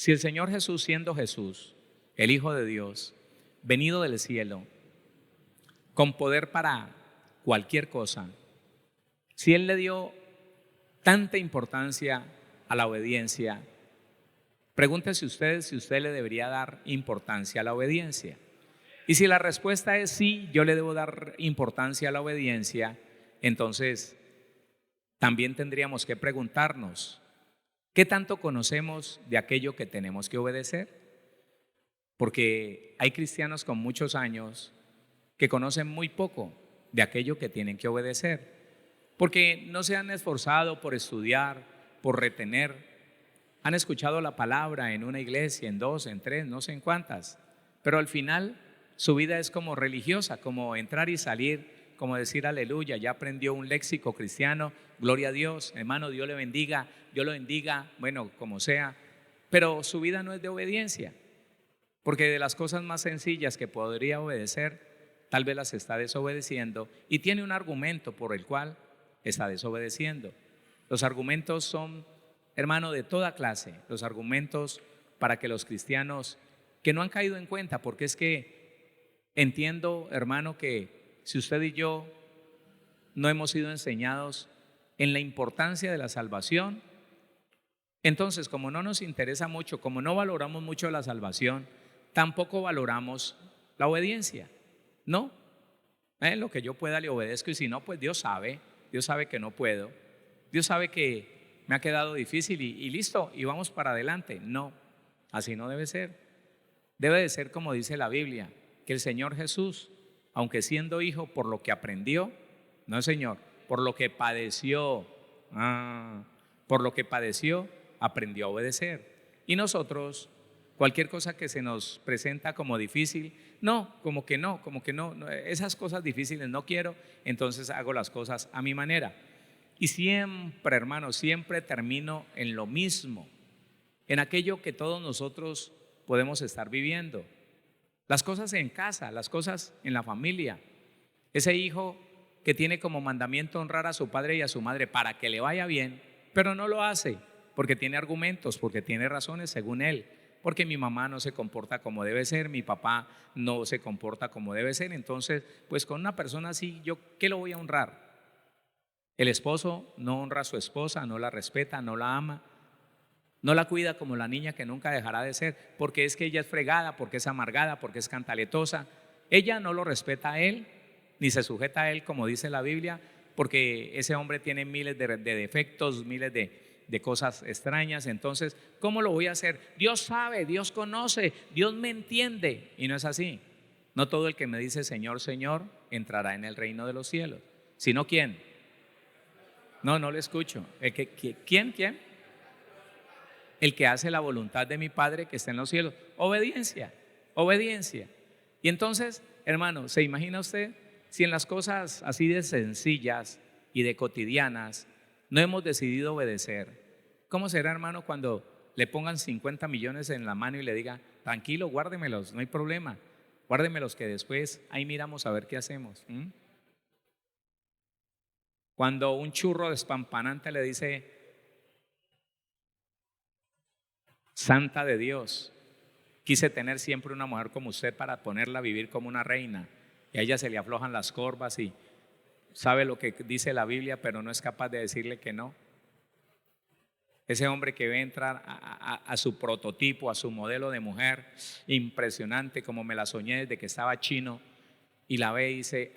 Si el Señor Jesús, siendo Jesús, el Hijo de Dios, venido del cielo, con poder para cualquier cosa, si Él le dio tanta importancia a la obediencia, pregúntese usted si usted le debería dar importancia a la obediencia. Y si la respuesta es sí, yo le debo dar importancia a la obediencia, entonces también tendríamos que preguntarnos, ¿qué tanto conocemos de aquello que tenemos que obedecer? Porque hay cristianos con muchos años que conocen muy poco de aquello que tienen que obedecer, porque no se han esforzado por estudiar, por retener. Han escuchado la palabra en una iglesia, en dos, en tres, no sé en cuántas, pero al final su vida es como religiosa, como entrar y salir, como decir aleluya, ya aprendió un léxico cristiano, gloria a Dios, hermano, Dios le bendiga, Dios lo bendiga, bueno, como sea, pero su vida no es de obediencia, porque de las cosas más sencillas que podría obedecer, tal vez las está desobedeciendo y tiene un argumento por el cual está desobedeciendo. Los argumentos son, hermano, de toda clase, los argumentos para que los cristianos que no han caído en cuenta, porque es que entiendo, hermano, que si usted y yo no hemos sido enseñados en la importancia de la salvación, entonces como no nos interesa mucho, como no valoramos mucho la salvación, tampoco valoramos la obediencia, ¿no? Lo que yo pueda le obedezco y si no, pues Dios sabe que no puedo, Dios sabe que me ha quedado difícil y listo, y vamos para adelante. No, así no debe ser. Debe de ser como dice la Biblia, que el Señor Jesús, aunque siendo hijo, por lo que aprendió, no Señor, por lo que padeció, por lo que padeció, aprendió a obedecer. Y nosotros, cualquier cosa que se nos presenta como difícil, como que no, esas cosas difíciles no quiero, entonces hago las cosas a mi manera. Y siempre, hermano, siempre termino en lo mismo, en aquello que todos nosotros podemos estar viviendo. Las cosas en casa, las cosas en la familia. Ese hijo que tiene como mandamiento honrar a su padre y a su madre para que le vaya bien, pero no lo hace porque tiene argumentos, porque tiene razones según él. Porque mi mamá no se comporta como debe ser, mi papá no se comporta como debe ser. Entonces, pues con una persona así, ¿yo qué lo voy a honrar? El esposo no honra a su esposa, no la respeta, no la ama, no la cuida como la niña que nunca dejará de ser, porque es que ella es fregada, porque es amargada, porque es cantaletosa. Ella no lo respeta a él, ni se sujeta a él como dice la Biblia, porque ese hombre tiene miles de defectos, miles de cosas extrañas. Entonces, ¿cómo lo voy a hacer? Dios sabe, Dios conoce, Dios me entiende. Y no es así. No todo el que me dice Señor, Señor, entrará en el reino de los cielos. ¿Sino quién? No le escucho. ¿Quién? El que hace la voluntad de mi Padre que está en los cielos. Obediencia. Y entonces, hermano, ¿se imagina usted si en las cosas así de sencillas y de cotidianas no hemos decidido obedecer? ¿Cómo será, hermano, cuando le pongan 50 millones en la mano y le diga, tranquilo, guárdemelos, no hay problema, guárdemelos que después ahí miramos a ver qué hacemos? Cuando un churro despampanante le dice, Santa de Dios, quise tener siempre una mujer como usted para ponerla a vivir como una reina, y a ella se le aflojan las corvas y sabe lo que dice la Biblia, pero no es capaz de decirle que no. Ese hombre que ve entrar a su prototipo, a su modelo de mujer, impresionante como me la soñé desde que estaba chino, y la ve y dice,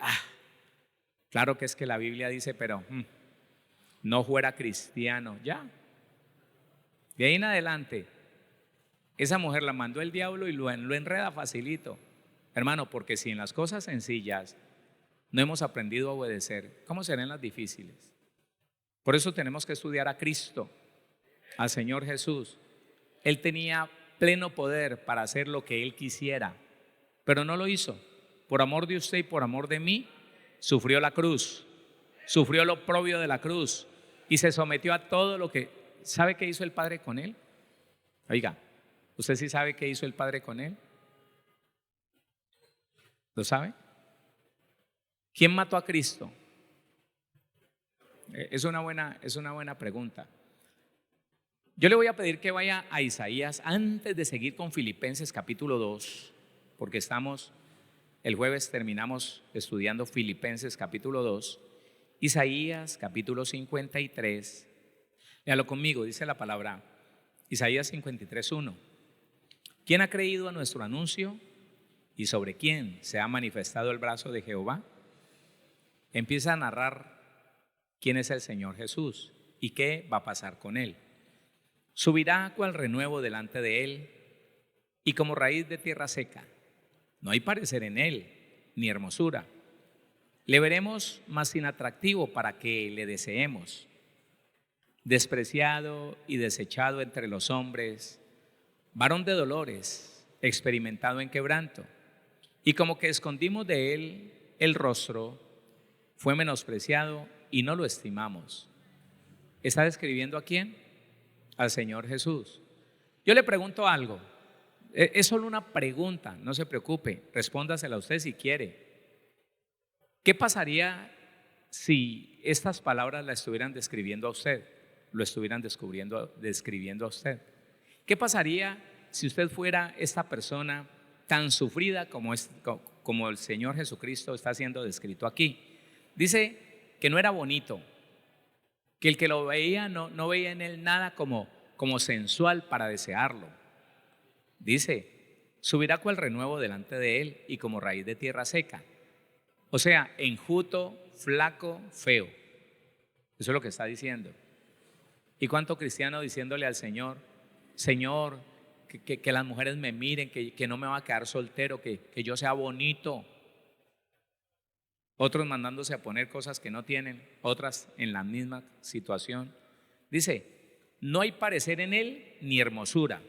claro que es que la Biblia dice, pero no fuera cristiano, ya. De ahí en adelante, esa mujer la mandó el diablo y lo enreda facilito. Hermano, porque si en las cosas sencillas no hemos aprendido a obedecer, ¿cómo serán las difíciles? Por eso tenemos que estudiar a Cristo, al Señor Jesús. Él tenía pleno poder para hacer lo que Él quisiera, pero no lo hizo. Por amor de usted y por amor de mí, sufrió la cruz, sufrió lo oprobio de la cruz y se sometió a todo lo que… ¿Sabe qué hizo el Padre con Él? Oiga, ¿usted sí sabe qué hizo el Padre con Él? ¿Lo sabe? ¿Quién mató a Cristo? Es una buena pregunta. Yo le voy a pedir que vaya a Isaías antes de seguir con Filipenses capítulo 2, porque el jueves terminamos estudiando Filipenses capítulo 2, Isaías capítulo 53. Léalo conmigo, dice la palabra, Isaías 53:1. ¿Quién ha creído a nuestro anuncio y sobre quién se ha manifestado el brazo de Jehová? Empieza a narrar quién es el Señor Jesús y qué va a pasar con él. Subirá cual renuevo delante de él y como raíz de tierra seca. No hay parecer en él, ni hermosura. Le veremos más sin atractivo para que le deseemos. Despreciado y desechado entre los hombres, varón de dolores, experimentado en quebranto. Y como que escondimos de él el rostro, fue menospreciado y no lo estimamos. ¿Está describiendo a quién? Al Señor Jesús. Yo le pregunto algo, es solo una pregunta, no se preocupe, respóndasela a usted si quiere. ¿Qué pasaría si estas palabras las estuvieran describiendo a usted? Lo estuvieran describiendo a usted. ¿Qué pasaría si usted fuera esta persona tan sufrida como el Señor Jesucristo está siendo descrito aquí? Dice que no era bonito, que el que lo veía no veía en él nada como sensual para desearlo. Dice, subirá cual renuevo delante de él y como raíz de tierra seca. O sea, enjuto, flaco, feo. Eso es lo que está diciendo. ¿Y cuánto cristiano diciéndole al Señor, Señor, que las mujeres me miren, que no me va a quedar soltero, que yo sea bonito? Otros mandándose a poner cosas que no tienen, otras en la misma situación. Dice, no hay parecer en él ni hermosura.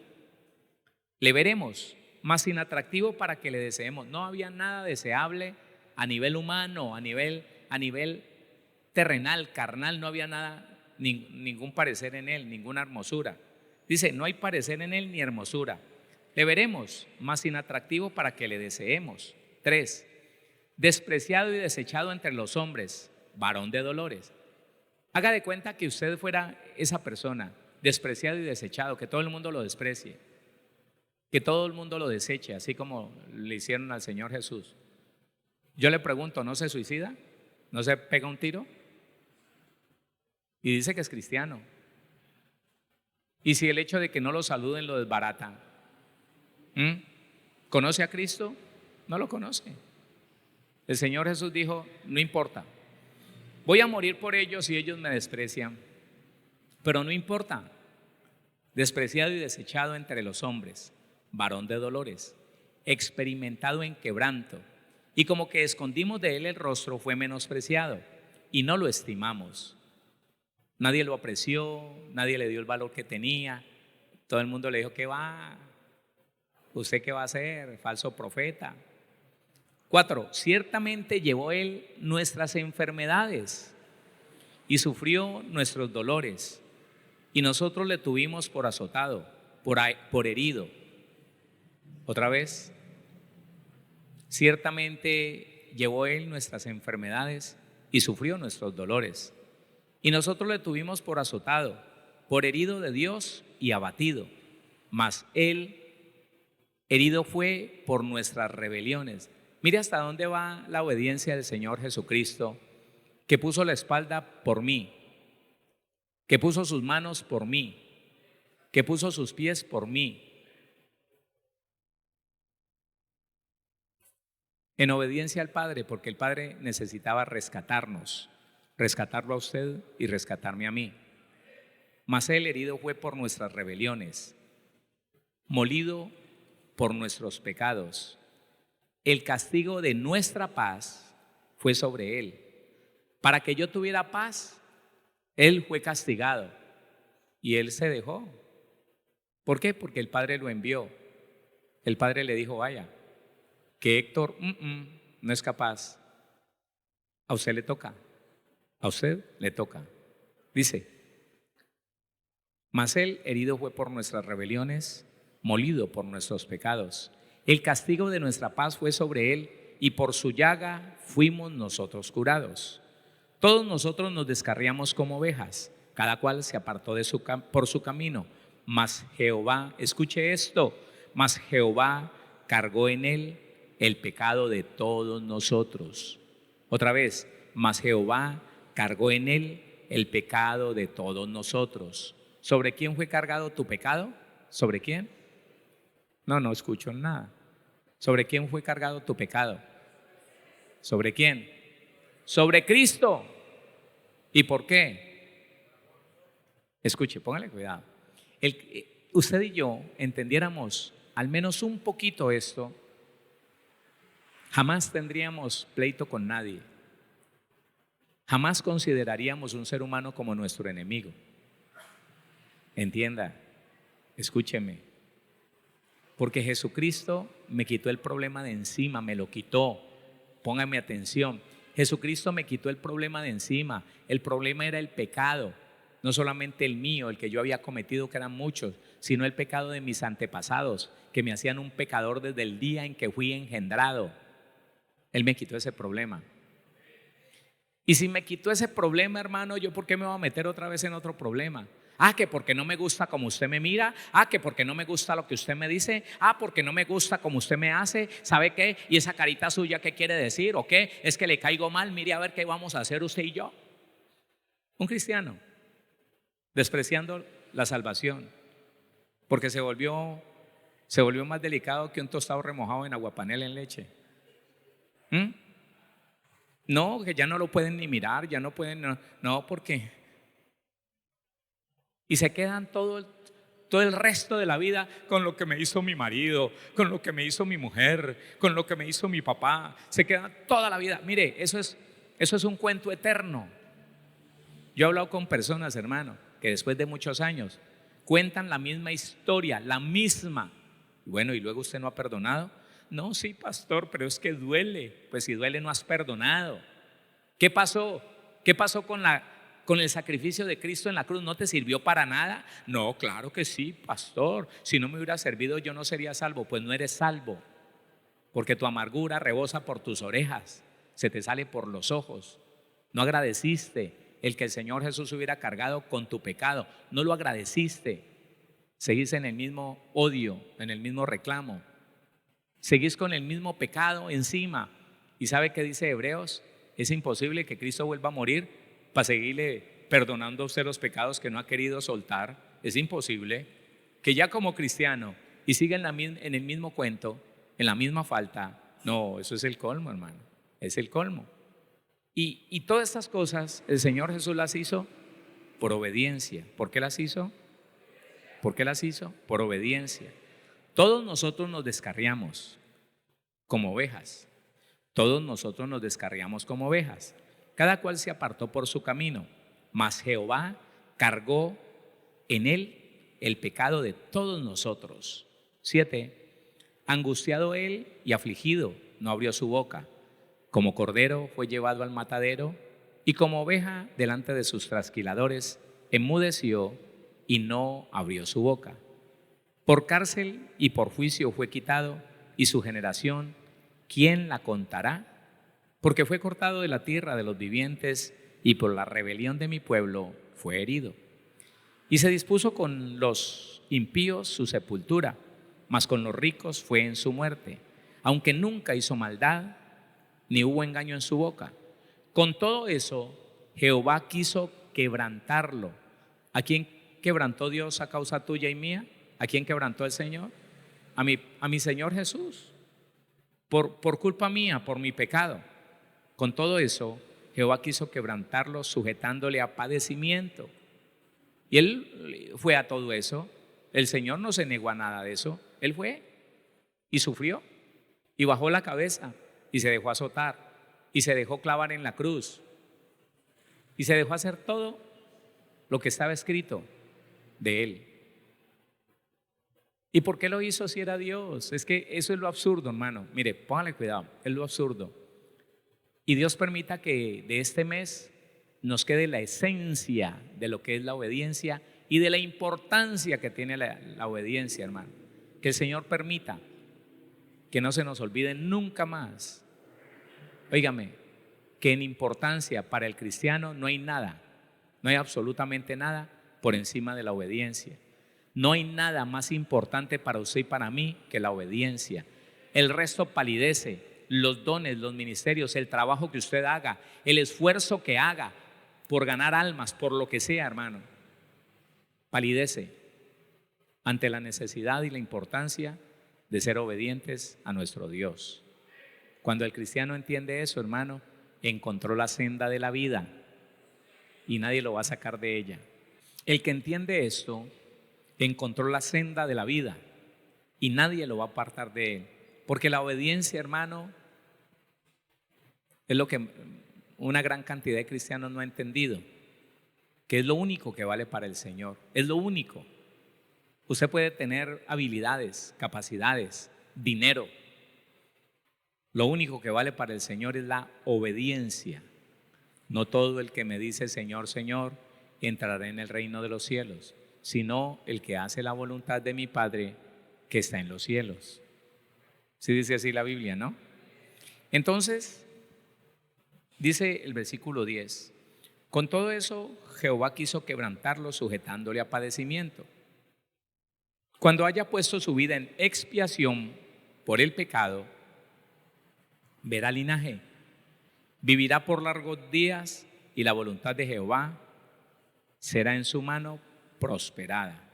Le veremos más sin atractivo para que le deseemos. No había nada deseable a nivel humano, a nivel terrenal, carnal, no había nada, ningún parecer en él, ninguna hermosura. Dice, no hay parecer en él ni hermosura. Le veremos más sin atractivo para que le deseemos. 3. Despreciado y desechado entre los hombres, varón de dolores. Haga de cuenta que usted fuera esa persona, despreciado y desechado, que todo el mundo lo desprecie, que todo el mundo lo deseche, así como le hicieron al Señor Jesús. Yo le pregunto, ¿no se suicida? ¿No se pega un tiro? Y dice que es cristiano. ¿Y si el hecho de que no lo saluden lo desbarata? ¿Conoce a Cristo? No lo conoce. El Señor Jesús dijo, no importa, voy a morir por ellos y ellos me desprecian, pero no importa. Despreciado y desechado entre los hombres, varón de dolores, experimentado en quebranto, y como que escondimos de él el rostro, fue menospreciado y no lo estimamos. Nadie lo apreció, nadie le dio el valor que tenía. Todo el mundo le dijo, ¿qué va? ¿Usted qué va a hacer? Falso profeta. 4. Ciertamente llevó él nuestras enfermedades y sufrió nuestros dolores, y nosotros le tuvimos por azotado, por herido. Otra vez, ciertamente llevó él nuestras enfermedades y sufrió nuestros dolores, y nosotros le tuvimos por azotado, por herido de Dios y abatido. Mas él herido fue por nuestras rebeliones. Mire hasta dónde va la obediencia del Señor Jesucristo, que puso la espalda por mí, que puso sus manos por mí, que puso sus pies por mí. En obediencia al Padre, porque el Padre necesitaba rescatarnos, rescatarlo a usted y rescatarme a mí. Mas él herido fue por nuestras rebeliones, molido por nuestros pecados. El castigo de nuestra paz fue sobre él. Para que yo tuviera paz, él fue castigado y él se dejó. ¿Por qué? Porque el Padre lo envió. El Padre le dijo, vaya, que Héctor no es capaz. A usted le toca. A usted le toca. Dice, mas él herido fue por nuestras rebeliones, molido por nuestros pecados. El castigo de nuestra paz fue sobre él y por su llaga fuimos nosotros curados. Todos nosotros nos descarriamos como ovejas, Cada cual se apartó por su camino. Mas Jehová, escuche esto, mas Jehová cargó en él el pecado de todos nosotros. Otra vez, mas Jehová cargó en él el pecado de todos nosotros. ¿Sobre quién fue cargado tu pecado? ¿Sobre quién? No escucho nada. ¿Sobre quién fue cargado tu pecado? ¿Sobre quién? Sobre Cristo. ¿Y por qué? Escuche, póngale cuidado. Usted y yo entendiéramos al menos un poquito esto, jamás tendríamos pleito con nadie. Jamás consideraríamos un ser humano como nuestro enemigo. Entienda, escúcheme, porque Jesucristo me quitó el problema de encima, me lo quitó. Póngame atención, Jesucristo me quitó el problema de encima. El problema era el pecado, no solamente el mío, el que yo había cometido, que eran muchos, sino el pecado de mis antepasados, que me hacían un pecador desde el día en que fui engendrado. Él me quitó ese problema. Y si me quitó ese problema, hermano, ¿yo por qué me voy a meter otra vez en otro problema? Que porque no me gusta como usted me mira. Que porque no me gusta lo que usted me dice. Porque no me gusta como usted me hace. ¿Sabe qué? ¿Y esa carita suya qué quiere decir? ¿O qué? ¿Es que le caigo mal? Mire a ver qué vamos a hacer usted y yo. Un cristiano despreciando la salvación, porque se volvió más delicado que un tostado remojado en aguapanela en leche. No, que ya no lo pueden ni mirar, ya no pueden, no, porque y se quedan todo el resto de la vida con lo que me hizo mi marido, con lo que me hizo mi mujer, con lo que me hizo mi papá. Se quedan toda la vida. Mire, eso es un cuento eterno. Yo he hablado con personas, hermano, que después de muchos años cuentan la misma historia, la misma. Bueno, ¿y luego usted no ha perdonado? No, sí, pastor, pero es que duele. Pues si duele no has perdonado. ¿Qué pasó? ¿Qué pasó con el sacrificio de Cristo en la cruz? ¿No te sirvió para nada? No, claro que sí, pastor. Si no me hubiera servido yo no sería salvo. Pues no eres salvo, porque tu amargura rebosa por tus orejas, se te sale por los ojos. No agradeciste el que el Señor Jesús hubiera cargado con tu pecado. No lo agradeciste. Seguís en el mismo odio, en el mismo reclamo. Seguís con el mismo pecado encima. ¿Y sabe qué dice Hebreos? Es imposible que Cristo vuelva a morir para seguirle perdonando a usted los pecados que no ha querido soltar. Es imposible que ya como cristiano y siga en el mismo cuento, en la misma falta. No, eso es el colmo, hermano. Es el colmo. Y todas estas cosas el Señor Jesús las hizo por obediencia. ¿Por qué las hizo? ¿Por qué las hizo? Por obediencia. Todos nosotros nos descarriamos como ovejas. Todos nosotros nos descarriamos como ovejas. Cada cual se apartó por su camino, mas Jehová cargó en él el pecado de todos nosotros. 7. Angustiado él y afligido, no abrió su boca. Como cordero fue llevado al matadero, y como oveja delante de sus trasquiladores, enmudeció y no abrió su boca. Por cárcel y por juicio fue quitado, y su generación, ¿quién la contará? Porque fue cortado de la tierra de los vivientes, y por la rebelión de mi pueblo fue herido. Y se dispuso con los impíos su sepultura, mas con los ricos fue en su muerte, aunque nunca hizo maldad, ni hubo engaño en su boca. Con todo eso, Jehová quiso quebrantarlo. ¿A quién quebrantó Dios a causa tuya y mía? ¿A quién quebrantó el Señor? A mi Señor Jesús. Por culpa mía, por mi pecado. Con todo eso, Jehová quiso quebrantarlo, sujetándole a padecimiento. Y Él fue a todo eso. El Señor no se negó a nada de eso. Él fue y sufrió y bajó la cabeza y se dejó azotar y se dejó clavar en la cruz y se dejó hacer todo lo que estaba escrito de Él. ¿Y por qué lo hizo si era Dios? Es que eso es lo absurdo, hermano. Mire, póngale cuidado, es lo absurdo. Y Dios permita que de este mes nos quede la esencia de lo que es la obediencia y de la importancia que tiene la obediencia, hermano. Que el Señor permita que no se nos olvide nunca más. Óigame, que en importancia para el cristiano no hay nada No hay absolutamente nada por encima de la obediencia. No hay nada más importante para usted y para mí que la obediencia. El resto palidece. Los dones, los ministerios, el trabajo que usted haga, el esfuerzo que haga por ganar almas, por lo que sea, hermano, palidece ante la necesidad y la importancia de ser obedientes a nuestro Dios. Cuando el cristiano entiende eso, hermano, encontró la senda de la vida y nadie lo va a sacar de ella. El que entiende esto, encontró la senda de la vida y nadie lo va a apartar de él. Porque la obediencia, hermano, es lo que una gran cantidad de cristianos no ha entendido, que es lo único que vale para el Señor, es lo único. Usted puede tener habilidades, capacidades, dinero. Lo único que vale para el Señor es la obediencia. No todo el que me dice Señor, Señor, entrará en el reino de los cielos, sino el que hace la voluntad de mi Padre que está en los cielos. Sí dice así la Biblia, ¿no? Entonces, dice el versículo 10, con todo eso Jehová quiso quebrantarlo sujetándole a padecimiento. Cuando haya puesto su vida en expiación por el pecado, verá linaje, vivirá por largos días y la voluntad de Jehová será en su mano prosperada.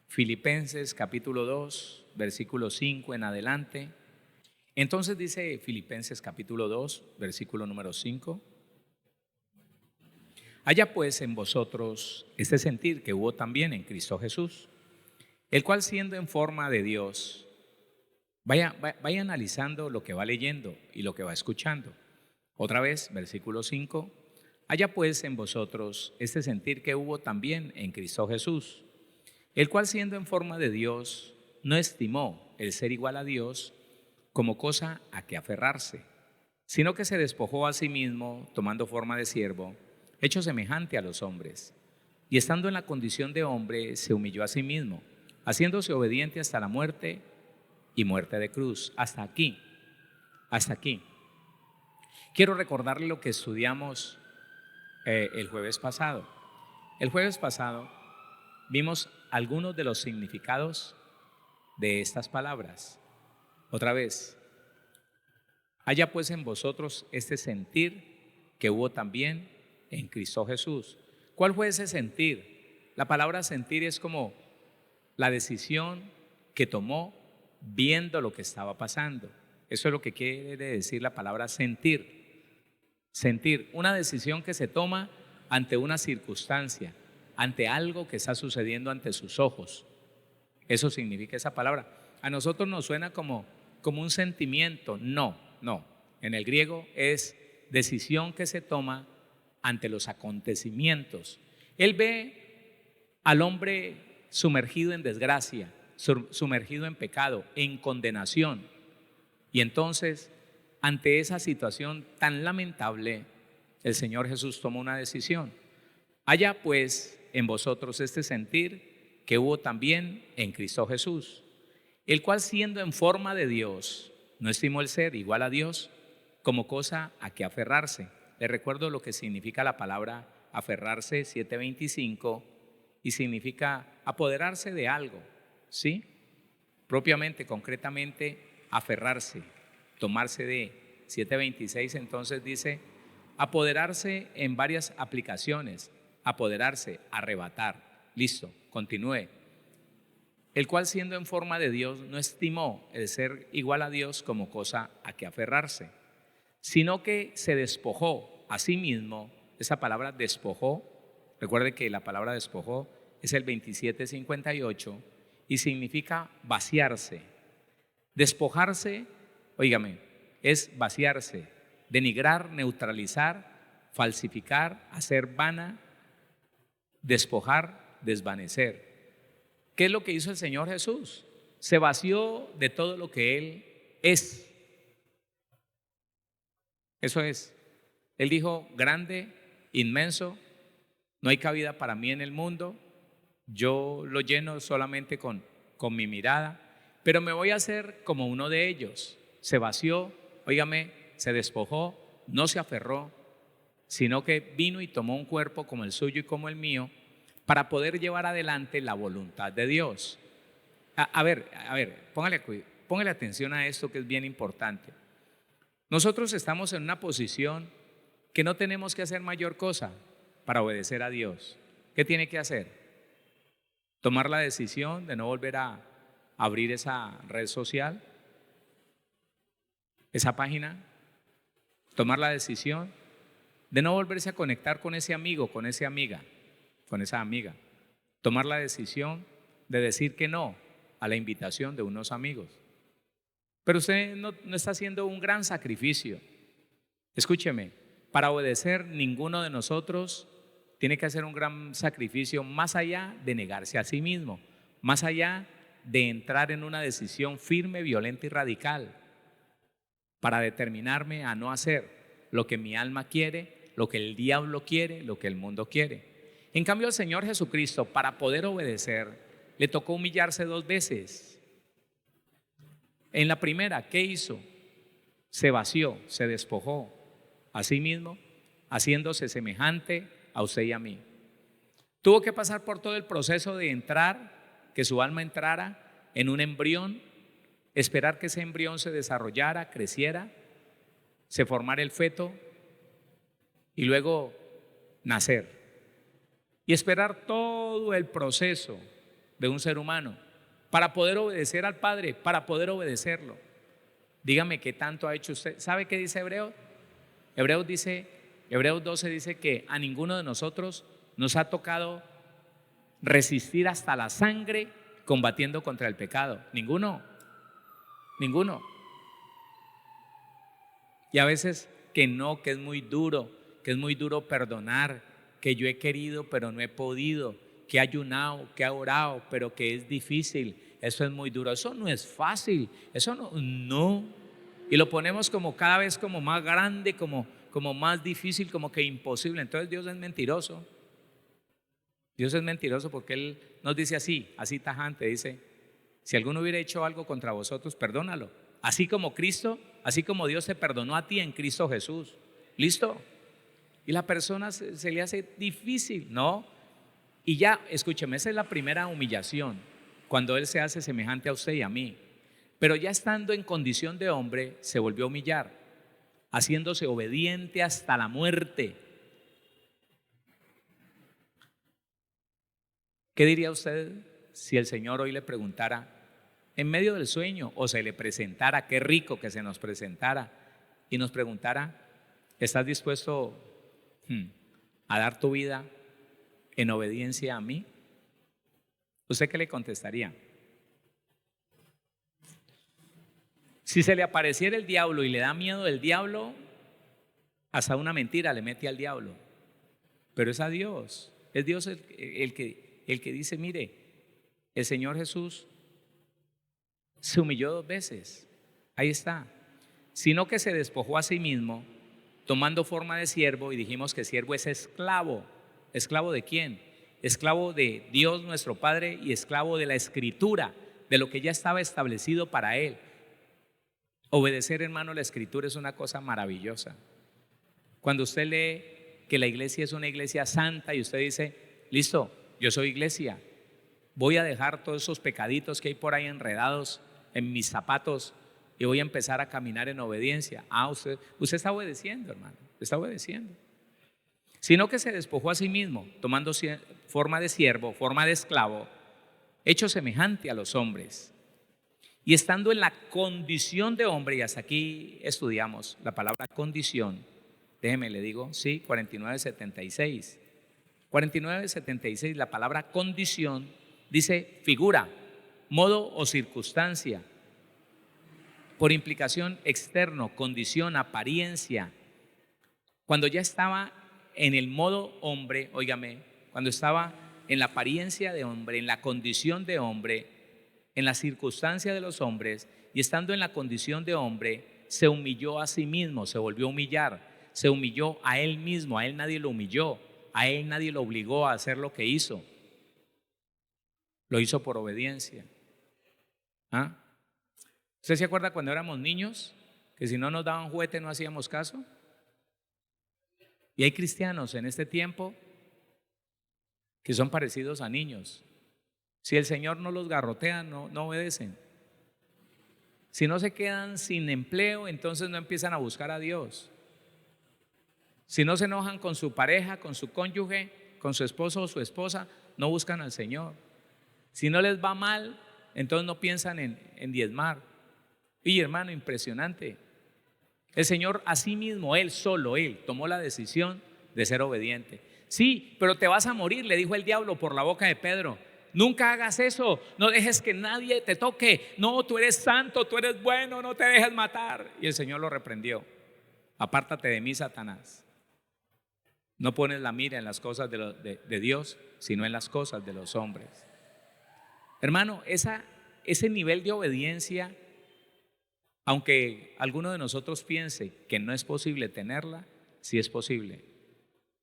Filipenses capítulo 2, versículo 5 en adelante. Entonces dice Filipenses capítulo 2, versículo número 5. Haya pues en vosotros este sentir que hubo también en Cristo Jesús, el cual siendo en forma de Dios, vaya analizando lo que va leyendo y lo que va escuchando. Otra vez, versículo 5. Haya pues en vosotros este sentir que hubo también en Cristo Jesús, el cual siendo en forma de Dios, no estimó el ser igual a Dios como cosa a que aferrarse, sino que se despojó a sí mismo, tomando forma de siervo, hecho semejante a los hombres. Y estando en la condición de hombre, se humilló a sí mismo, haciéndose obediente hasta la muerte y muerte de cruz. Hasta aquí, hasta aquí. Quiero recordarle lo que estudiamos el jueves pasado. El jueves pasado vimos algunos de los significados de estas palabras. Otra vez, haya pues en vosotros este sentir que hubo también en Cristo Jesús. ¿Cuál fue ese sentir? La palabra sentir es como la decisión que tomó viendo lo que estaba pasando. Eso es lo que quiere decir la palabra sentir. Sentir, una decisión que se toma ante una circunstancia, ante algo que está sucediendo ante sus ojos. Eso significa esa palabra. A nosotros nos suena como un sentimiento. No. En el griego es decisión que se toma ante los acontecimientos. Él ve al hombre sumergido en desgracia, sumergido en pecado, en condenación. Y entonces, ante esa situación tan lamentable, el Señor Jesús tomó una decisión. Haya pues en vosotros este sentir que hubo también en Cristo Jesús, el cual siendo en forma de Dios, no estimó el ser igual a Dios como cosa a que aferrarse. Les recuerdo lo que significa la palabra aferrarse, 7:25, y significa apoderarse de algo, ¿sí? Propiamente, concretamente, aferrarse, tomarse de. 7:26 entonces dice apoderarse en varias aplicaciones, apoderarse, arrebatar. Listo, continúe. El cual siendo en forma de Dios no estimó el ser igual a Dios como cosa a que aferrarse, sino que se despojó a sí mismo. Esa palabra despojó, recuerde que la palabra despojó es el 27:58 y significa vaciarse. Despojarse, óigame, es vaciarse, denigrar, neutralizar, falsificar, hacer vana, despojar, desvanecer. ¿Qué es lo que hizo el Señor Jesús? Se vació de todo lo que Él es. Eso es. Él dijo, grande, inmenso, no hay cabida para mí en el mundo, yo lo lleno solamente con mi mirada, pero me voy a hacer como uno de ellos. Se vació, óigame, se despojó, no se aferró, sino que vino y tomó un cuerpo como el suyo y como el mío para poder llevar adelante la voluntad de Dios. A ver, póngale atención a esto que es bien importante. Nosotros estamos en una posición que no tenemos que hacer mayor cosa para obedecer a Dios. ¿Qué tiene que hacer? Tomar la decisión de no volver a abrir esa red social, esa página, tomar la decisión de no volverse a conectar con ese amigo, con esa amiga, tomar la decisión de decir que no a la invitación de unos amigos. Pero usted no está haciendo un gran sacrificio. Escúcheme, para obedecer ninguno de nosotros tiene que hacer un gran sacrificio más allá de negarse a sí mismo, más allá de entrar en una decisión firme, violenta y radical para determinarme a no hacer lo que mi alma quiere, lo que el diablo quiere, lo que el mundo quiere. En cambio, al Señor Jesucristo, para poder obedecer, le tocó humillarse 2 veces. En la primera, ¿qué hizo? Se vació, se despojó a sí mismo, haciéndose semejante a usted y a mí. Tuvo que pasar por todo el proceso de entrar, que su alma entrara en un embrión, esperar que ese embrión se desarrollara, creciera, se formara el feto y luego nacer. Y esperar todo el proceso de un ser humano para poder obedecer al Padre, para poder obedecerlo. Dígame qué tanto ha hecho usted. ¿Sabe qué dice Hebreos? Hebreos 12 dice que a ninguno de nosotros nos ha tocado resistir hasta la sangre combatiendo contra el pecado. Ninguno. Y a veces que es muy duro, perdonar, que yo he querido pero no he podido, que he ayunado, que he orado, pero que es difícil. Eso es muy duro, eso no es fácil, eso no. Y lo ponemos como cada vez como más grande, como más difícil, como que imposible. Entonces Dios es mentiroso. Dios es mentiroso porque Él nos dice así tajante, dice: si alguno hubiera hecho algo contra vosotros, perdónalo. Así como Dios te perdonó a ti en Cristo Jesús. ¿Listo? Y la persona se le hace difícil, ¿no? Y ya, escúcheme, esa es la primera humillación, cuando Él se hace semejante a usted y a mí. Pero ya estando en condición de hombre, se volvió a humillar, haciéndose obediente hasta la muerte. ¿Qué diría usted si el Señor hoy le preguntara, en medio del sueño, o se le presentara, qué rico que se nos presentara, y nos preguntara: ¿estás dispuesto a dar tu vida en obediencia a mí? ¿Usted qué le contestaría? Si se le apareciera el diablo y le da miedo del diablo, hasta una mentira le mete al diablo. Pero es a Dios, es Dios el que dice: mire, el Señor Jesús se humilló 2 veces, ahí está. Sino que se despojó a sí mismo, tomando forma de siervo, y dijimos que siervo es esclavo. ¿Esclavo de quién? Esclavo de Dios nuestro Padre y esclavo de la Escritura, de lo que ya estaba establecido para él. Obedecer, hermano, la Escritura es una cosa maravillosa. Cuando usted lee que la iglesia es una iglesia santa y usted dice: listo, yo soy iglesia, voy a dejar todos esos pecaditos que hay por ahí enredados en mis zapatos y voy a empezar a caminar en obediencia. Usted está obedeciendo, hermano, está obedeciendo. Sino que se despojó a sí mismo, tomando forma de siervo, forma de esclavo, hecho semejante a los hombres. Y estando en la condición de hombre, y hasta aquí estudiamos la palabra condición, déjeme le digo, sí, 49:76. 49:76, la palabra condición dice figura, modo o circunstancia. Por implicación, externo, condición, apariencia. Cuando ya estaba en el modo hombre, óigame, cuando estaba en la apariencia de hombre, en la condición de hombre, en la circunstancia de los hombres, y estando en la condición de hombre, se humilló a sí mismo, se volvió a humillar, se humilló a él mismo. A él nadie lo humilló, a él nadie lo obligó a hacer lo que hizo. Lo hizo por obediencia. ¿Usted se acuerda cuando éramos niños que si no nos daban juguete no hacíamos caso? Y hay cristianos en este tiempo que son parecidos a niños. Si el Señor no los garrotea, no obedecen. Si no se quedan sin empleo, entonces no empiezan a buscar a Dios. Si no se enojan con su pareja, con su cónyuge, con su esposo o su esposa, no buscan al Señor. Si no les va mal, entonces no piensan en diezmar. Y hermano, impresionante. El Señor a sí mismo, Él solo, Él tomó la decisión de ser obediente. Sí, pero te vas a morir, le dijo el diablo por la boca de Pedro. Nunca hagas eso, no dejes que nadie te toque. No, tú eres santo, tú eres bueno, no te dejes matar. Y el Señor lo reprendió. Apártate de mí, Satanás. No pones la mira en las cosas de Dios, sino en las cosas de los hombres. Hermano, ese nivel de obediencia, aunque alguno de nosotros piense que no es posible tenerla, sí es posible.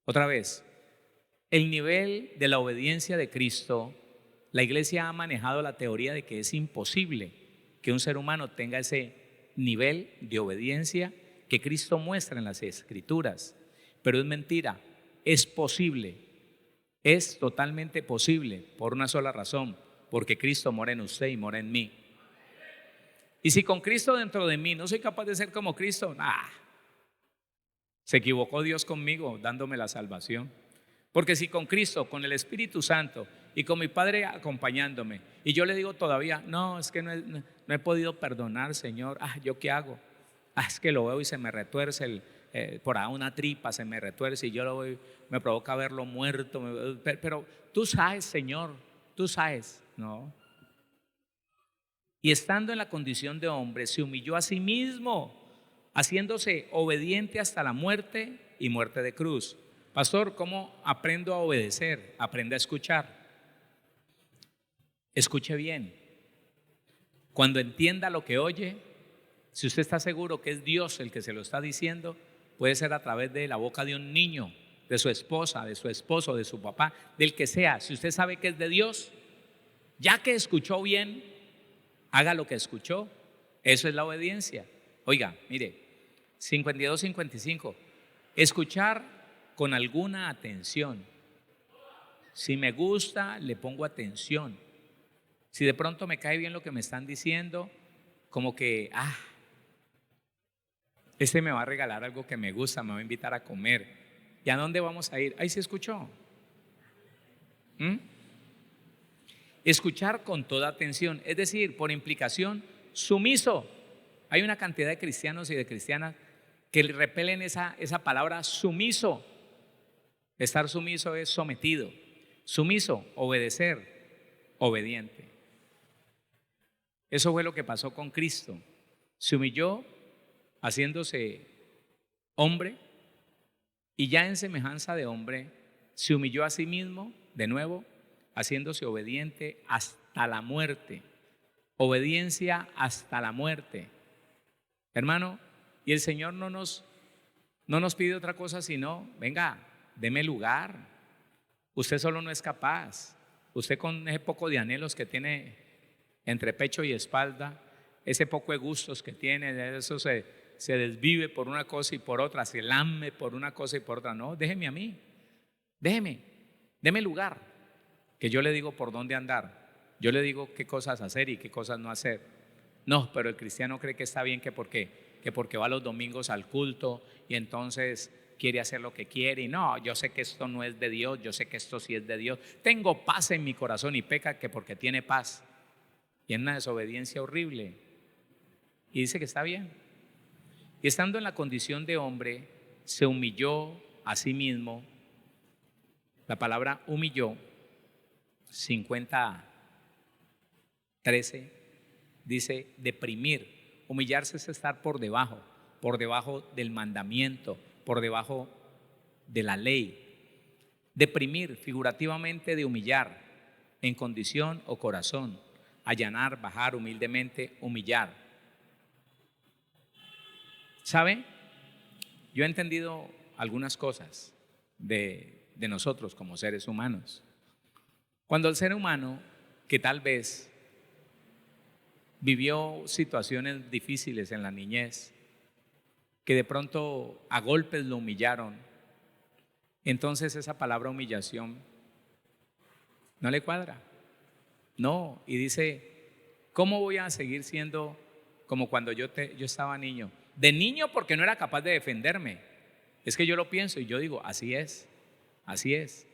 Otra vez, el nivel de la obediencia de Cristo, la iglesia ha manejado la teoría de que es imposible que un ser humano tenga ese nivel de obediencia que Cristo muestra en las Escrituras. Pero es mentira, es posible, es totalmente posible por una sola razón, porque Cristo mora en usted y mora en mí. Y si con Cristo dentro de mí no soy capaz de ser como Cristo, se equivocó Dios conmigo dándome la salvación. Porque si con Cristo, con el Espíritu Santo y con mi Padre acompañándome, y yo le digo todavía, no, es que no he podido perdonar, Señor, ¿yo qué hago? Es que lo veo y se me retuerce por ahí una tripa, se me retuerce y yo lo veo, me provoca verlo muerto, pero tú sabes, Señor, tú sabes, no. Y estando en la condición de hombre, se humilló a sí mismo, haciéndose obediente hasta la muerte y muerte de cruz. Pastor, ¿cómo aprendo a obedecer? Aprende a escuchar. Escuche bien. Cuando entienda lo que oye, si usted está seguro que es Dios el que se lo está diciendo, puede ser a través de la boca de un niño, de su esposa, de su esposo, de su papá, del que sea. Si usted sabe que es de Dios, ya que escuchó bien, haga lo que escuchó. Eso es la obediencia. Oiga, mire, 52-55. Escuchar con alguna atención. Si me gusta, le pongo atención. Si de pronto me cae bien lo que me están diciendo, como que, este me va a regalar algo que me gusta, me va a invitar a comer. ¿Y a dónde vamos a ir? Ahí se escuchó. Escuchar con toda atención, es decir, por implicación, sumiso. Hay una cantidad de cristianos y de cristianas que repelen esa palabra sumiso. Estar sumiso es sometido. Sumiso, obedecer, obediente. Eso fue lo que pasó con Cristo. Se humilló haciéndose hombre y ya en semejanza de hombre se humilló a sí mismo de nuevo, haciéndose obediente hasta la muerte. Obediencia hasta la muerte. Hermano, y el Señor no nos pide otra cosa sino, venga, deme lugar. Usted solo no es capaz. Usted con ese poco de anhelos que tiene entre pecho y espalda, ese poco de gustos que tiene, eso se desvive por una cosa y por otra, se lame por una cosa y por otra. No, déjeme a mí, deme lugar, que yo le digo por dónde andar, yo le digo qué cosas hacer y qué cosas no hacer. No, pero el cristiano cree que está bien que porque va los domingos al culto y entonces quiere hacer lo que quiere y no, yo sé que esto no es de Dios, yo sé que esto sí es de Dios, tengo paz en mi corazón y peca que porque tiene paz y en una desobediencia horrible y dice que está bien. Y estando en la condición de hombre, se humilló a sí mismo. La palabra humilló, 50:13, dice deprimir. Humillarse es estar por debajo del mandamiento, por debajo de la ley. Deprimir, figurativamente de humillar, en condición o corazón. Allanar, bajar humildemente, humillar. ¿Sabe? Yo he entendido algunas cosas de nosotros como seres humanos. Cuando el ser humano, que tal vez vivió situaciones difíciles en la niñez, que de pronto a golpes lo humillaron, Entonces esa palabra humillación no le cuadra. No, y dice, ¿cómo voy a seguir siendo como cuando yo estaba niño? De niño porque no era capaz de defenderme. Es que yo lo pienso y yo digo, así es, así es.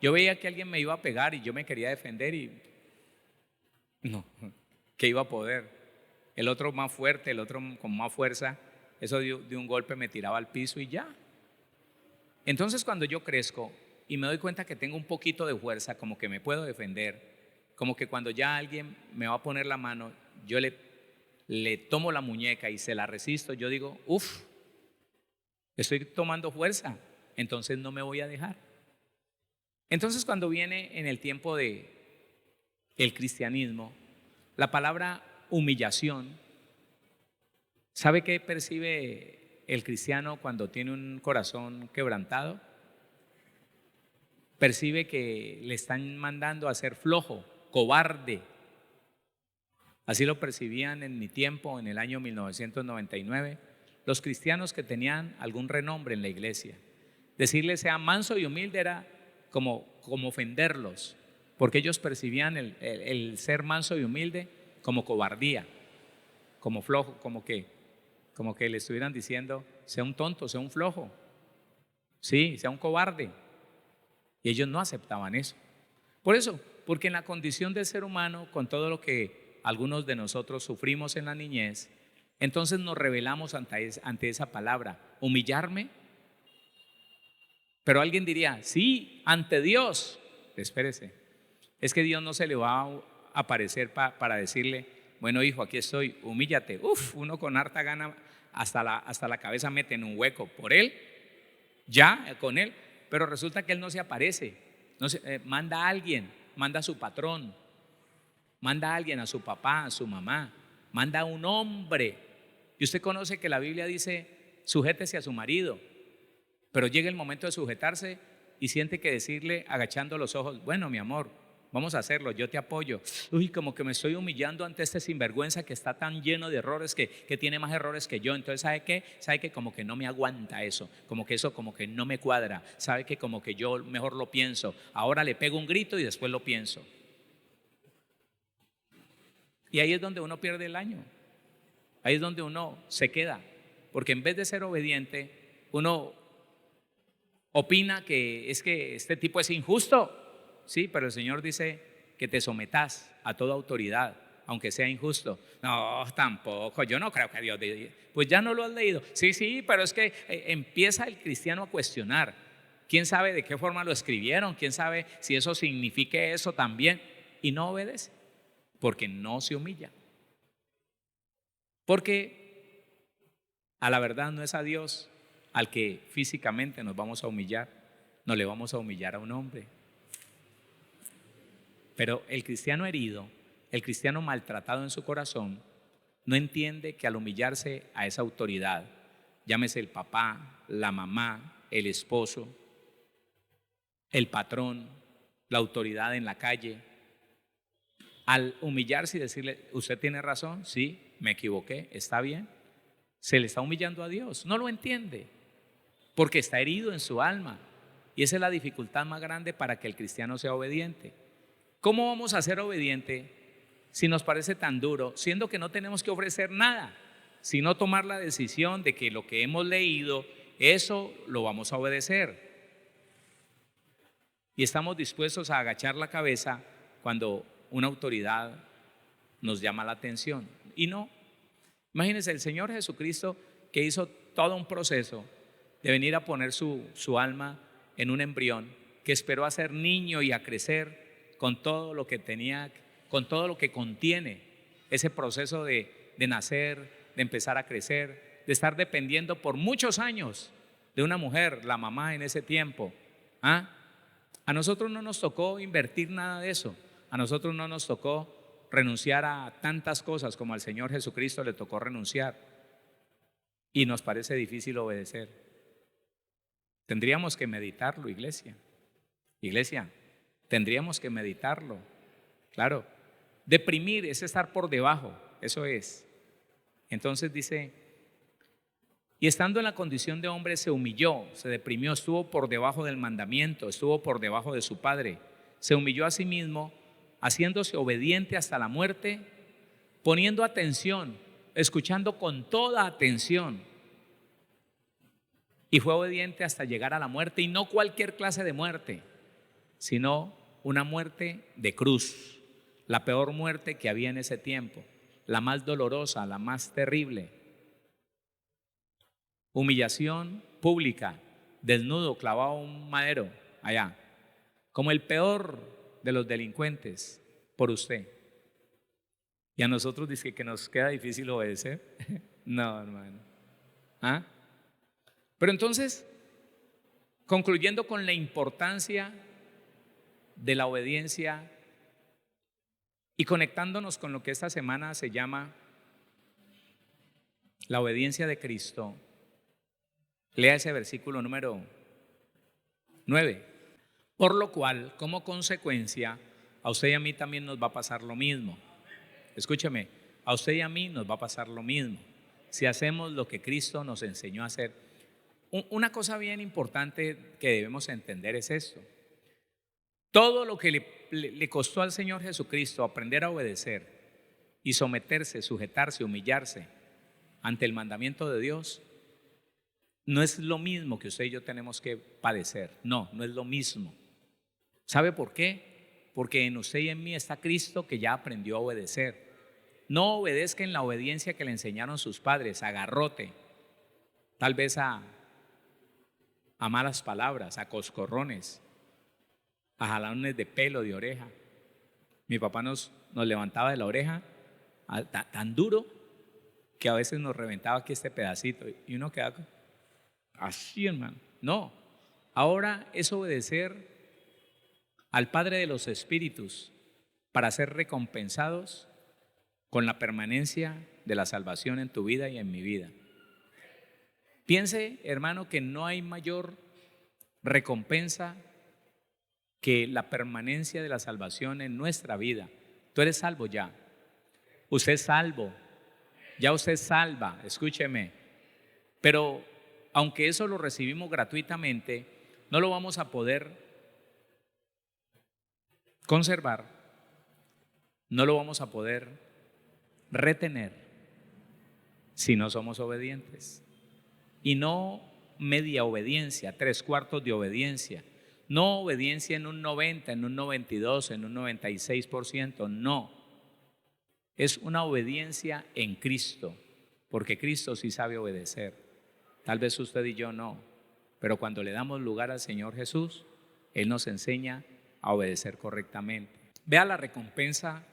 Yo veía que alguien me iba a pegar y yo me quería defender y no, que iba a poder. El otro más fuerte, el otro con más fuerza, eso de un golpe me tiraba al piso y ya. Entonces cuando yo crezco y me doy cuenta que tengo un poquito de fuerza, como que me puedo defender, como que cuando ya alguien me va a poner la mano, yo le tomo la muñeca y se la resisto, yo digo, uff, estoy tomando fuerza, entonces no me voy a dejar. Entonces cuando viene en el tiempo de el cristianismo, la palabra humillación, ¿sabe qué percibe el cristiano cuando tiene un corazón quebrantado? Percibe que le están mandando a ser flojo, cobarde. Así lo percibían en mi tiempo, en el año 1999, los cristianos que tenían algún renombre en la iglesia. Decirles sea manso y humilde era como ofenderlos, porque ellos percibían el ser manso y humilde como cobardía, como flojo, como que le estuvieran diciendo, sea un tonto, sea un flojo, sí, sea un cobarde. Y ellos no aceptaban eso. Por eso, porque en la condición del ser humano, con todo lo que algunos de nosotros sufrimos en la niñez, entonces nos rebelamos ante esa palabra, humillarme. Pero alguien diría, sí, ante Dios. Espérese, es que Dios no se le va a aparecer para decirle, bueno hijo, aquí estoy, humíllate. Uf, uno con harta gana hasta la cabeza mete en un hueco por él, ya con él. Pero resulta que él no se aparece, manda a alguien, manda a su patrón, manda a alguien, a su papá, a su mamá, manda a un hombre. Y usted conoce que la Biblia dice, sujétese a su marido, pero llega el momento de sujetarse y siente que decirle, agachando los ojos, bueno mi amor, vamos a hacerlo, yo te apoyo. Uy, como que me estoy humillando ante este sinvergüenza que está tan lleno de errores, que tiene más errores que yo. Entonces, ¿sabe qué? ¿Sabe que como que no me aguanta eso? Como que eso como que no me cuadra. ¿Sabe que como que yo mejor lo pienso? Ahora le pego un grito y después lo pienso. Y ahí es donde uno pierde el año. Ahí es donde uno se queda. Porque en vez de ser obediente, uno opina que es que este tipo es injusto. Sí, pero el Señor dice que te sometas a toda autoridad, aunque sea injusto. No, tampoco, yo no creo que Dios diga. Pues ya no lo has leído. Sí, pero es que empieza el cristiano a cuestionar. ¿Quién sabe de qué forma lo escribieron? ¿Quién sabe si eso signifique eso también? Y no obedece, porque no se humilla. Porque a la verdad no es a Dios al que físicamente nos vamos a humillar, no le vamos a humillar a un hombre. Pero el cristiano herido, el cristiano maltratado en su corazón, no entiende que al humillarse a esa autoridad, llámese el papá, la mamá, el esposo, el patrón, la autoridad en la calle, al humillarse y decirle, usted tiene razón, sí, me equivoqué, está bien, se le está humillando a Dios. No lo entiende, porque está herido en su alma. Y esa es la dificultad más grande para que el cristiano sea obediente. ¿Cómo vamos a ser obediente si nos parece tan duro, siendo que no tenemos que ofrecer nada, sino tomar la decisión de que lo que hemos leído, eso lo vamos a obedecer? Y estamos dispuestos a agachar la cabeza cuando una autoridad nos llama la atención. Y no, imagínense el Señor Jesucristo, que hizo todo un proceso de venir a poner su alma en un embrión, que esperó a ser niño y a crecer con todo lo que tenía, con todo lo que contiene ese proceso de nacer, de empezar a crecer, de estar dependiendo por muchos años de una mujer, la mamá en ese tiempo. A nosotros no nos tocó invertir nada de eso. A nosotros no nos tocó renunciar a tantas cosas como al Señor Jesucristo le tocó renunciar. Y nos parece difícil obedecer. Tendríamos que meditarlo, iglesia. Iglesia, tendríamos que meditarlo. Claro, deprimir es estar por debajo, eso es. Entonces dice, Y estando en la condición de hombre se humilló, se deprimió, estuvo por debajo del mandamiento, estuvo por debajo de su Padre. Se humilló a sí mismo, haciéndose obediente hasta la muerte, poniendo atención, escuchando con toda atención. Y fue obediente hasta llegar a la muerte, y no cualquier clase de muerte, sino una muerte de cruz, la peor muerte que había en ese tiempo, la más dolorosa, la más terrible. Humillación pública, desnudo, clavado a un madero, allá, como el peor de los delincuentes, por usted. Y a nosotros dice que nos queda difícil obedecer. No, hermano. ¿Ah? Pero entonces, concluyendo con la importancia de la obediencia y conectándonos con lo que esta semana se llama la obediencia de Cristo, lea ese versículo número 9. Por lo cual, como consecuencia, a usted y a mí también nos va a pasar lo mismo. Escúcheme, a usted y a mí nos va a pasar lo mismo si hacemos lo que Cristo nos enseñó a hacer. Una cosa bien importante que debemos entender es esto. Todo lo que le costó al Señor Jesucristo aprender a obedecer y someterse, sujetarse, humillarse ante el mandamiento de Dios, no es lo mismo que usted y yo tenemos que padecer. No, no es lo mismo. ¿Sabe por qué? Porque en usted y en mí está Cristo, que ya aprendió a obedecer. No obedezca en la obediencia que le enseñaron sus padres, a garrote, tal vez a malas palabras, a coscorrones, a jalones de pelo, de oreja. Mi papá nos levantaba de la oreja tan duro que a veces nos reventaba aquí este pedacito y uno quedaba así, hermano. No, ahora es obedecer al Padre de los Espíritus para ser recompensados con la permanencia de la salvación en tu vida y en mi vida. Piense, hermano, que no hay mayor recompensa que la permanencia de la salvación en nuestra vida. Tú eres salvo ya. Usted es salvo. Ya usted es salva, escúcheme. Pero aunque eso lo recibimos gratuitamente, no lo vamos a poder conservar, no lo vamos a poder retener si no somos obedientes. Y no media obediencia, 3/4 de obediencia. No obediencia en un 90, en un 92, en un 96%, no. Es una obediencia en Cristo, porque Cristo sí sabe obedecer. Tal vez usted y yo no, pero cuando le damos lugar al Señor Jesús, Él nos enseña a obedecer correctamente. Vea la recompensa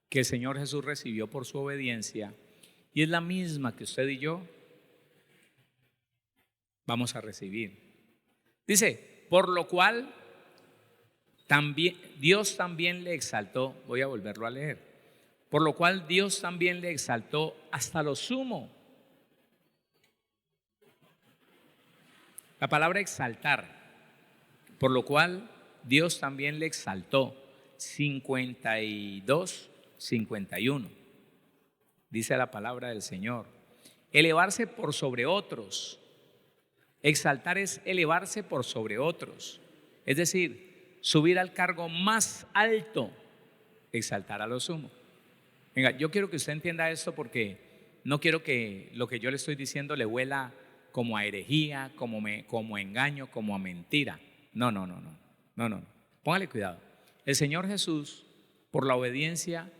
que el Señor Jesús recibió por su obediencia, y es la misma que usted y yo vamos a recibir. Dice, por lo cual también Dios también le exaltó. Voy a volverlo a leer. Por lo cual Dios también le exaltó hasta lo sumo. La palabra exaltar, por lo cual Dios también le exaltó. 52, 51. Dice la palabra del Señor. Elevarse por sobre otros. Exaltar es elevarse por sobre otros. Es decir, subir al cargo más alto. Exaltar a lo sumo. Venga, yo quiero que usted entienda esto, porque no quiero que lo que yo le estoy diciendo le huela como a herejía, como a engaño, como a mentira. No. Póngale cuidado. El Señor Jesús, por la obediencia,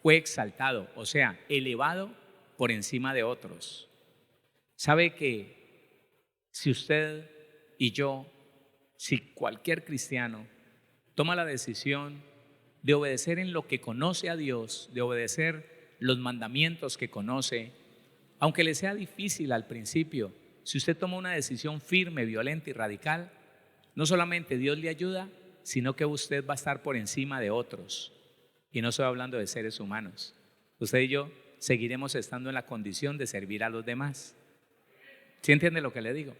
fue exaltado, o sea, elevado por encima de otros. ¿Sabe que si usted y yo, si cualquier cristiano toma la decisión de obedecer en lo que conoce a Dios, de obedecer los mandamientos que conoce, aunque le sea difícil al principio, si usted toma una decisión firme, violenta y radical, no solamente Dios le ayuda, sino que usted va a estar por encima de otros. Y no estoy hablando de seres humanos. Usted y yo seguiremos estando en la condición de servir a los demás. ¿Sí entiende lo que le digo?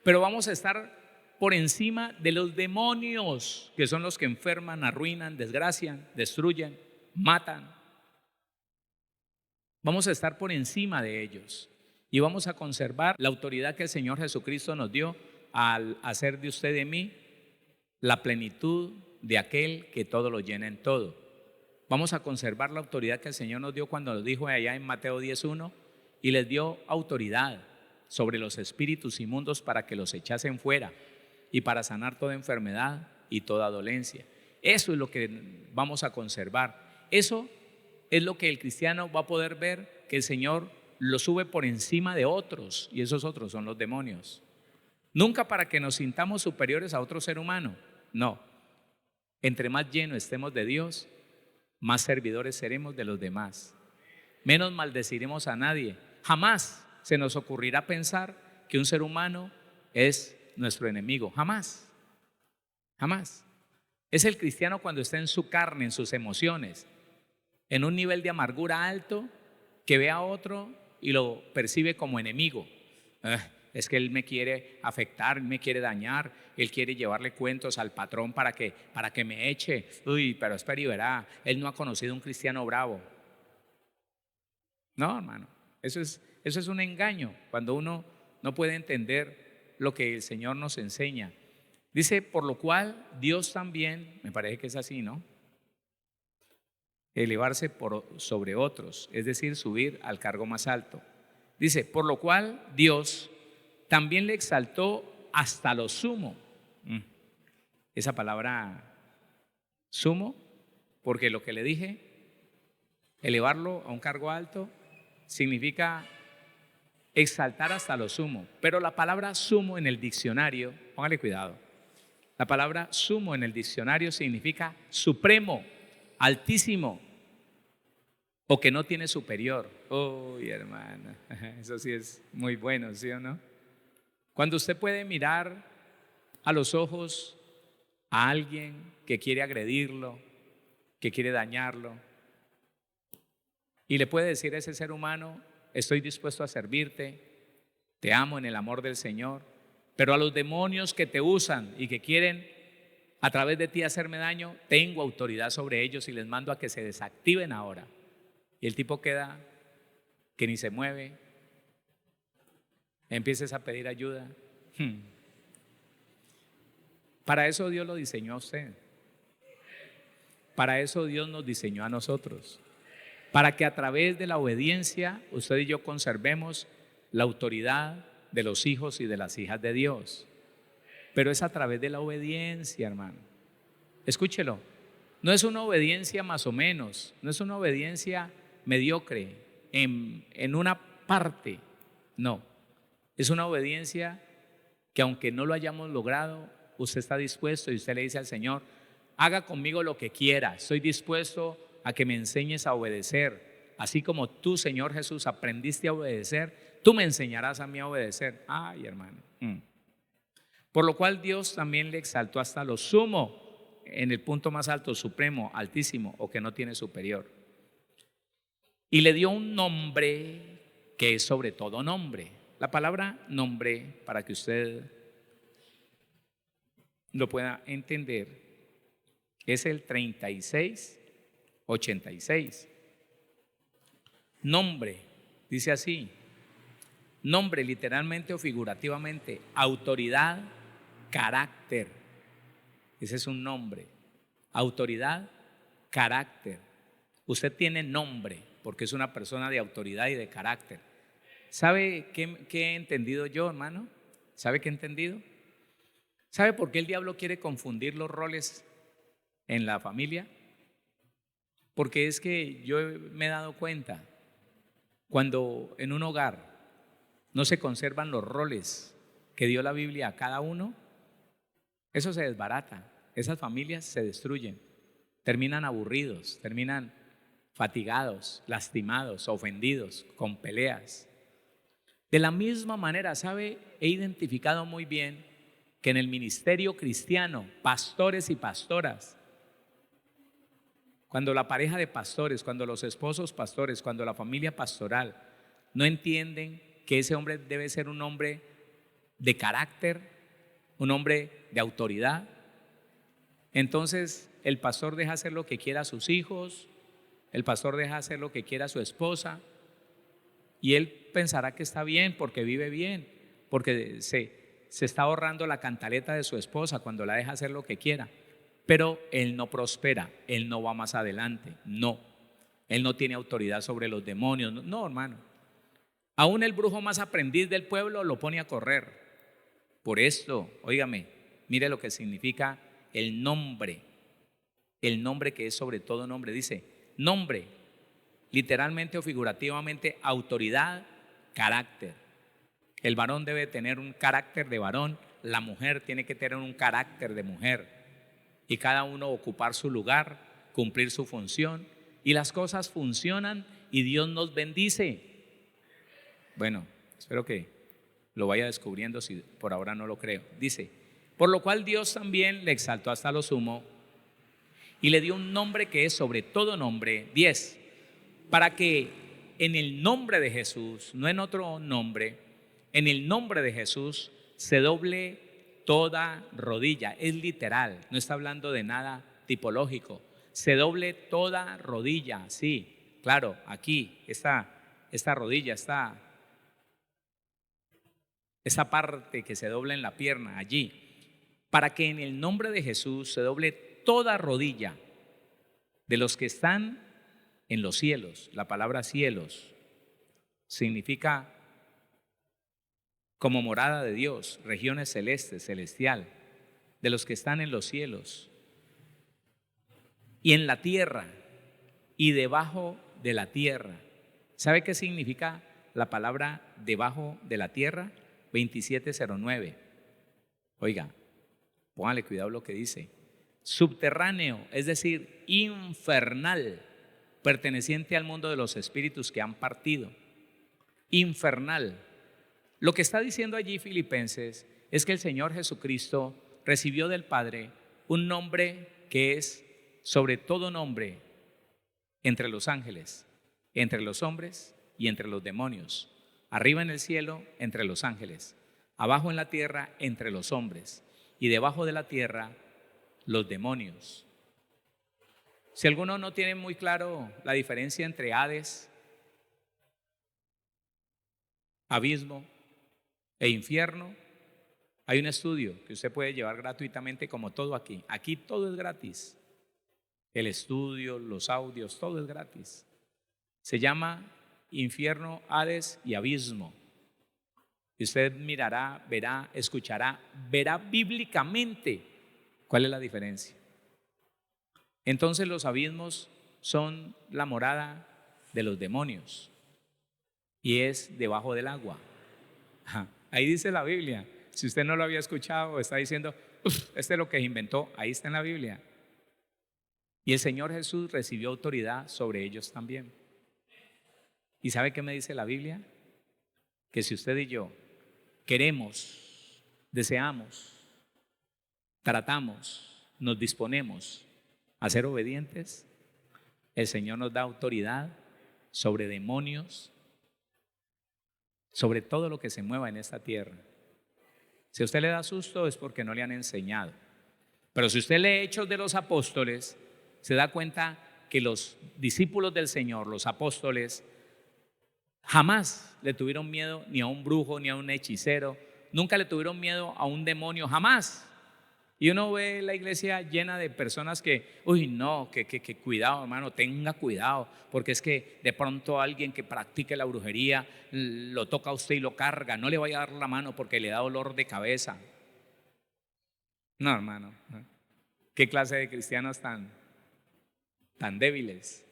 Pero vamos a estar por encima de los demonios, que son los que enferman, arruinan, desgracian, destruyen, matan. Vamos a estar por encima de ellos. Y vamos a conservar la autoridad que el Señor Jesucristo nos dio al hacer de usted y de mí la plenitud de aquel que todo lo llena en todo. Vamos a conservar la autoridad que el Señor nos dio cuando nos dijo allá en Mateo 10:1, y les dio autoridad sobre los espíritus inmundos para que los echasen fuera y para sanar toda enfermedad y toda dolencia. Eso es lo que vamos a conservar. Eso es lo que el cristiano va a poder ver, que el Señor lo sube por encima de otros, y esos otros son los demonios. Nunca para que nos sintamos superiores a otro ser humano, no. Entre más llenos estemos de Dios, más servidores seremos de los demás. Menos maldeciremos a nadie. Jamás se nos ocurrirá pensar que un ser humano es nuestro enemigo. Jamás, jamás. Es el cristiano cuando está en su carne, en sus emociones, en un nivel de amargura alto, que ve a otro y lo percibe como enemigo. Es que él me quiere afectar, me quiere dañar, él quiere llevarle cuentos al patrón para que me eche. Uy, pero espera y verá, él no ha conocido un cristiano bravo. No, hermano, eso es un engaño cuando uno no puede entender lo que el Señor nos enseña. Dice, por lo cual Dios también, me parece que es así, ¿no? Elevarse sobre otros, es decir, subir al cargo más alto. Dice, por lo cual Dios también le exaltó hasta lo sumo. Esa palabra sumo, porque lo que le dije, elevarlo a un cargo alto, significa exaltar hasta lo sumo. Pero la palabra sumo en el diccionario, póngale cuidado, la palabra sumo en el diccionario significa supremo, altísimo, o que no tiene superior. Uy, hermana, eso sí es muy bueno, ¿sí o no? Cuando usted puede mirar a los ojos a alguien que quiere agredirlo, que quiere dañarlo, y le puede decir a ese ser humano, estoy dispuesto a servirte, te amo en el amor del Señor, pero a los demonios que te usan y que quieren a través de ti hacerme daño, tengo autoridad sobre ellos y les mando a que se desactiven ahora. Y el tipo queda que ni se mueve, empieces a pedir ayuda. Para eso Dios lo diseñó a usted. Para eso Dios nos diseñó a nosotros. Para que a través de la obediencia usted y yo conservemos la autoridad de los hijos y de las hijas de Dios. Pero es a través de la obediencia, hermano. Escúchelo. No es una obediencia más o menos, no es una obediencia mediocre en una parte, no. Es una obediencia que aunque no lo hayamos logrado, usted está dispuesto y usted le dice al Señor, haga conmigo lo que quiera, estoy dispuesto a que me enseñes a obedecer. Así como tú, Señor Jesús, aprendiste a obedecer, tú me enseñarás a mí a obedecer. Ay, hermano. Por lo cual Dios también le exaltó hasta lo sumo, en el punto más alto, supremo, altísimo, o que no tiene superior. Y le dio un nombre que es sobre todo nombre. La palabra nombre, para que usted lo pueda entender, es el 3686. Nombre, dice así, nombre literalmente o figurativamente, autoridad, carácter. Ese es un nombre, autoridad, carácter. Usted tiene nombre porque es una persona de autoridad y de carácter. ¿Sabe qué he entendido yo, hermano? ¿Sabe qué he entendido? ¿Sabe por qué el diablo quiere confundir los roles en la familia? Porque es que yo me he dado cuenta, cuando en un hogar no se conservan los roles que dio la Biblia a cada uno, eso se desbarata, esas familias se destruyen, terminan aburridos, terminan fatigados, lastimados, ofendidos, con peleas. De la misma manera, ¿sabe? He identificado muy bien que en el ministerio cristiano, pastores y pastoras, cuando la pareja de pastores, cuando los esposos pastores, cuando la familia pastoral no entienden que ese hombre debe ser un hombre de carácter, un hombre de autoridad, entonces el pastor deja hacer lo que quiera a sus hijos, el pastor deja hacer lo que quiera a su esposa, y él pensará que está bien porque vive bien, porque se está ahorrando la cantaleta de su esposa cuando la deja hacer lo que quiera. Pero él no prospera, él no va más adelante, no. Él no tiene autoridad sobre los demonios, no, hermano. Aún el brujo más aprendiz del pueblo lo pone a correr. Por esto, óigame, mire lo que significa el nombre que es sobre todo nombre. Dice, nombre, literalmente o figurativamente, autoridad, carácter. El varón debe tener un carácter de varón, la mujer tiene que tener un carácter de mujer, y cada uno ocupar su lugar, cumplir su función, y las cosas funcionan y Dios nos bendice. Bueno, espero que lo vaya descubriendo si por ahora no lo creo. Dice, por lo cual Dios también le exaltó hasta lo sumo y le dio un nombre que es sobre todo nombre. 10, para que en el nombre de Jesús, no en otro nombre, en el nombre de Jesús se doble toda rodilla. Es literal, no está hablando de nada tipológico. Se doble toda rodilla, sí, claro, aquí esta rodilla, esa parte que se dobla en la pierna, allí, para que en el nombre de Jesús se doble toda rodilla de los que están en los cielos. La palabra cielos significa como morada de Dios, regiones celestes, celestial, de los que están en los cielos y en la tierra y debajo de la tierra. ¿Sabe qué significa la palabra debajo de la tierra? 2709. Oiga, póngale cuidado lo que dice. Subterráneo, es decir, infernal, perteneciente al mundo de los espíritus que han partido. Infernal. Lo que está diciendo allí Filipenses es que el Señor Jesucristo recibió del Padre un nombre que es sobre todo nombre entre los ángeles, entre los hombres y entre los demonios. Arriba en el cielo, entre los ángeles. Abajo en la tierra, entre los hombres. Y debajo de la tierra, los demonios. Si alguno no tiene muy claro la diferencia entre Hades, abismo e infierno, hay un estudio que usted puede llevar gratuitamente, como todo aquí. Aquí todo es gratis. El estudio, los audios, todo es gratis. Se llama infierno, Hades y abismo. Y usted mirará, verá, escuchará, verá bíblicamente cuál es la diferencia. Entonces los abismos son la morada de los demonios y es debajo del agua. Ahí dice la Biblia. Si usted no lo había escuchado, está diciendo, este es lo que inventó, ahí está en la Biblia. Y el Señor Jesús recibió autoridad sobre ellos también. ¿Y sabe qué me dice la Biblia? Que si usted y yo queremos, deseamos, tratamos, nos disponemos a ser obedientes, el Señor nos da autoridad sobre demonios, sobre todo lo que se mueva en esta tierra. Si a usted le da susto es porque no le han enseñado. Pero si usted lee Hechos de los Apóstoles, se da cuenta que los discípulos del Señor, los apóstoles, jamás le tuvieron miedo ni a un brujo ni a un hechicero, nunca le tuvieron miedo a un demonio, jamás. Y uno ve la iglesia llena de personas que, uy, no, que cuidado, hermano, tenga cuidado, porque es que de pronto alguien que practique la brujería lo toca a usted y lo carga, no le vaya a dar la mano porque le da dolor de cabeza. No, hermano, ¿no? ¿Qué clase de cristianos tan débiles?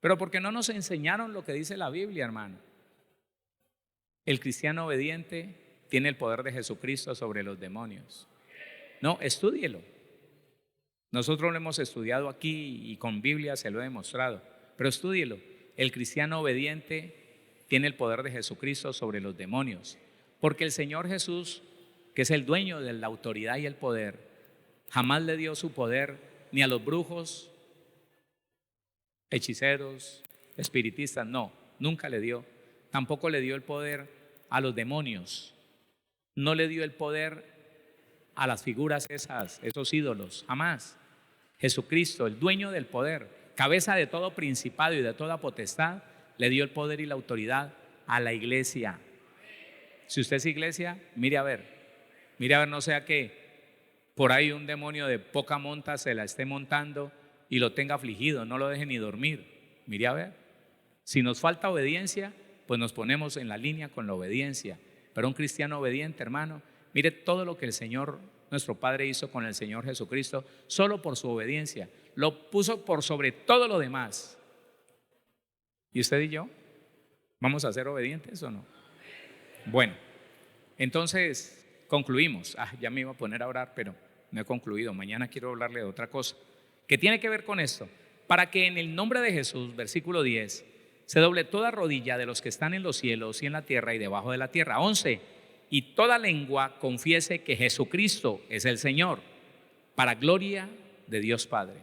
Pero porque no nos enseñaron lo que dice la Biblia, hermano. El cristiano obediente tiene el poder de Jesucristo sobre los demonios. No, estúdielo. Nosotros lo hemos estudiado aquí y con Biblia se lo he demostrado, pero estúdielo. El cristiano obediente tiene el poder de Jesucristo sobre los demonios, porque el Señor Jesús, que es el dueño de la autoridad y el poder, jamás le dio su poder ni a los brujos, hechiceros, espiritistas, no, nunca le dio. Tampoco le dio el poder a los demonios, no le dio el poder a las figuras esos ídolos, jamás. Jesucristo, el dueño del poder, cabeza de todo principado y de toda potestad, le dio el poder y la autoridad a la iglesia. Si usted es iglesia, mire a ver, no sea que por ahí un demonio de poca monta se la esté montando y lo tenga afligido, no lo deje ni dormir. Mire a ver, si nos falta obediencia, pues nos ponemos en la línea con la obediencia. Pero un cristiano obediente, hermano, mire todo lo que el Señor, nuestro Padre, hizo con el Señor Jesucristo, solo por su obediencia. Lo puso por sobre todo lo demás. ¿Y usted y yo? ¿Vamos a ser obedientes o no? Bueno, entonces concluimos. Ya me iba a poner a orar, pero no he concluido. Mañana quiero hablarle de otra cosa que tiene que ver con esto. Para que en el nombre de Jesús, versículo 10, se doble toda rodilla de los que están en los cielos y en la tierra y debajo de la tierra. 11, y toda lengua confiese que Jesucristo es el Señor, para gloria de Dios Padre.